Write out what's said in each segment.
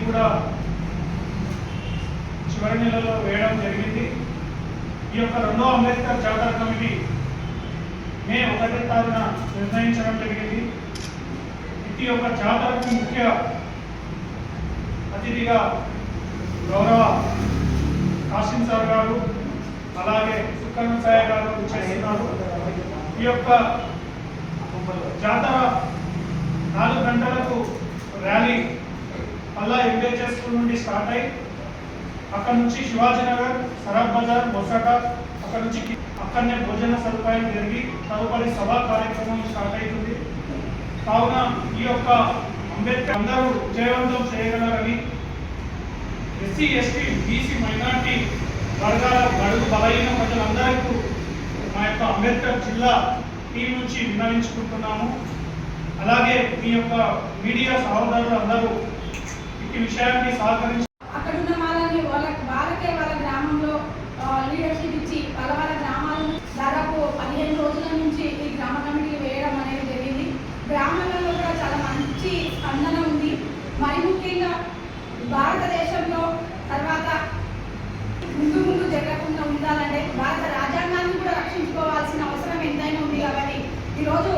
కూడా చివరి నెలలో వేయడం జరిగింది. ఈ యొక్క రెండో అంబేద్కర్ జాతర కమిటీ మే 1వ తారీఖున నిర్ణయించడం జరిగింది. ఈ యొక్క జాతరకు ముఖ్య అతిథిగా గౌరవ కాసిం సార్ గారు అలాగే సుకర్ణ సాయి గారు చేస్తున్నారు. ఈ యొక్క జాతర 4 గంటలకు ర్యాలీ అలా ఎంబీహెచ్ఎస్ స్కూల్ నుండి స్టార్ట్ అయ్యి అక్కడ నుంచి శివాజీనగర్, సరఫ్ బజార్, బొసట, అక్కడ నుంచి అక్కడనే భోజన సదుపాయం జరిగి తదుపరి సభా కార్యక్రమం స్టార్ట్ అవుతుంది. కావున ఈ యొక్క అంబేద్కర్ అందరూ విజయవంతం చేయగలరని ఎస్సీ, ఎస్టీ, బీసీ, మైనార్టీ వర్గాల బడుగు బలహీన ప్రజలందరికీ మా యొక్క అంబేద్కర్ జిల్లా టీం నుంచి విన్నవించుకుంటున్నాము. అలాగే మీ యొక్క మీడియా సహోదరులు అందరూ ఈ విషయాన్ని సహకరించి అక్కడున్న వాళ్ళని వాళ్ళకే వాళ్ళ గ్రామంలో లీడర్షిప్ ఇచ్చి వాళ్ళ గ్రామాలను దాదాపు 15 రోజుల నుంచి ఈ గ్రామ కమిటీలు వేయడం అనేది జరిగింది. గ్రామాలలో కూడా చాలా మంచి స్పందన ఉంది. మరి ముఖ్యంగా భారతదేశంలో తర్వాత ముందు జరగకుండా ఉండాలంటే భారత రాజ్యాంగాన్ని కూడా రక్షించుకోవాల్సిన అవసరం ఎంతైనా ఉంది. కాబట్టి ఈరోజు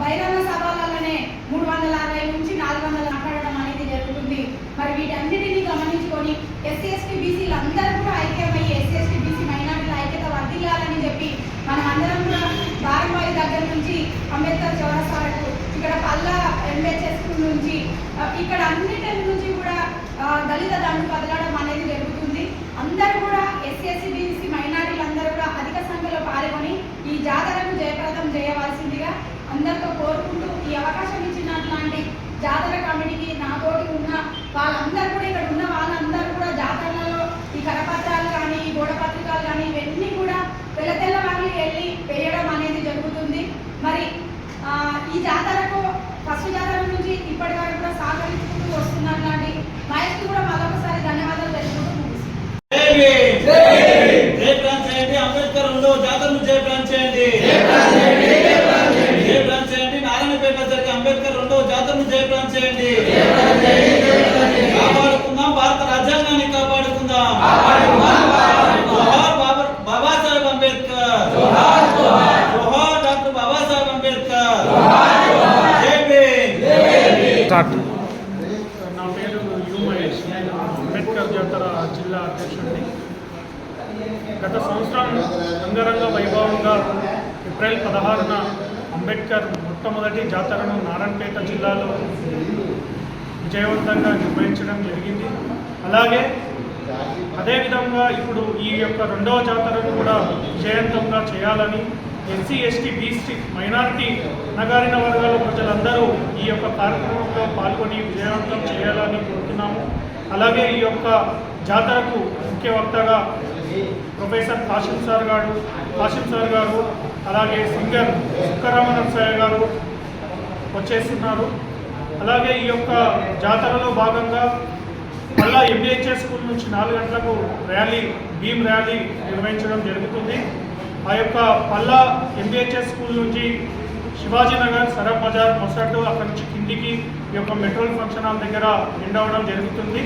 బహిరంగ సభలనే 360 నుంచి 400 మాట్లాడడం అనేది జరుగుతుంది. మరి వీటన్నిటిని గమనించుకొని ఎస్సీ, ఎస్టీ, బీసీలు అందరూ కూడా ఐక్యమయ్యి ఎస్సీ, ఎస్టీ, బీసీ మైనారిటీల ఐక్యత వర్ధిల్లాలని చెప్పి మనం అందరం కూడా బారంబాయి దగ్గర నుంచి అంబేద్కర్ చౌరస్తా వరకు ఇక్కడ పల్లా ఎంబీహెచ్ఎస్ స్కూల్ నుంచి ఇక్కడ అన్నిటి నుంచి కూడా దళిత దండు కదలడం అనేది జరుగుతుంది. అందరూ కూడా ఎస్సీ, ఎస్టీ, బీసీ మైనారిటీలు అందరూ కూడా అధిక సంఖ్యలో పాల్గొని ఈ జాతరను జయప్రదం చేయవలసిందిగా అందరితో కోరుకుంటూ ఈ అవకాశం ఇచ్చినట్లాంటి జాతర కమిటీకి నాతోటి ఉన్న వాళ్ళందరూ కూడా ఇక్కడ ఉన్న వాళ్ళందరూ కూడా జాతరలలో ఈ కరపత్రాలు కానీ ఈ గోడ పత్రికలు కానీ ఇవన్నీ కూడా తెల్లవాళ్ళు వెళ్ళి వేయడం అనేది జరుగుతుంది. మరి ఈ జాతరకు ఫస్ట్ జాతర నుంచి ఇప్పటి వరకు కూడా సహకరించుకుంటూ వస్తున్నట్లాంటి మహేష్కి కూడా మరొకసారి ధన్యవాదాలు తెలుపుకుంటూ అంబేద్కర్ రెండో జాతరను జయప్రదం చేయండి. అంబేద్కర్ రెండో జాతరను జయప్రదం చేయండి. కాపాడుకుందాం, భారత రాజ్యాంగాన్ని కాపాడుకుందాం. జోహార్ బాబాసాహెబ్ అంబేద్కర్, జోహార్ డాక్టర్ బాబాసాహెబ్ అంబేద్కర్. నా పేరు యు మహేష్, అంబేద్కర్ జాతర జిల్లా అధ్యక్షుడిని. గత సంవత్సరం అంగరంగ వైభవంగా ఏప్రిల్ 16న అంబేద్కర్ మొట్టమొదటి జాతరను నారాయణపేట జిల్లాలో విజయవంతంగా నిర్వహించడం జరిగింది. అలాగే అదేవిధంగా ఇప్పుడు ఈ యొక్క రెండవ జాతరను కూడా విజయవంతంగా చేయాలని ఎస్సీ, ఎస్టీ, బీసీ, మైనారిటీ నగారిన వర్గాల ప్రజలందరూ ఈ యొక్క కార్యక్రమంలో పాల్గొని విజయవంతం చేయాలని కోరుతున్నాము. అలాగే ఈ యొక్క జాతరకు ముఖ్య వక్తగా ప్రొఫెసర్ కాసిం సార్ గారు అలాగే సింగర్ సుక్కరామనరసయ్య గారు వచ్చేస్తున్నారు. అలాగే ఈ యొక్క జాతరలో భాగంగా మళ్ళా ఎంబీహెచ్ఎస్ స్కూల్ నుంచి 4 గంటలకు భీమ్ ర్యాలీ నిర్వహించడం జరుగుతుంది. ఆ యొక్క పల్లా ఎంబీహెచ్ఎస్ స్కూల్ నుంచి శివాజీనగర్, సరఫ్ బజార్, మొసట్టు అక్కడి నుంచి కిందికి ఈ యొక్క మెట్రోల్ ఫంక్షన్ హాల్ దగ్గర ఎండ్ అవ్వడం జరుగుతుంది.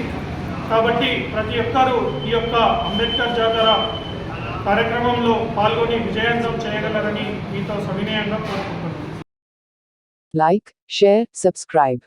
కాబట్టి ప్రతి ఒక్కరూ ఈ యొక్క అంబేద్కర్ జాతర కార్యక్రమంలో పాల్గొని విజయవంతం చేయగలరని మీతో సవినయంగా కోరుకుంటున్నాను. Like, share, subscribe.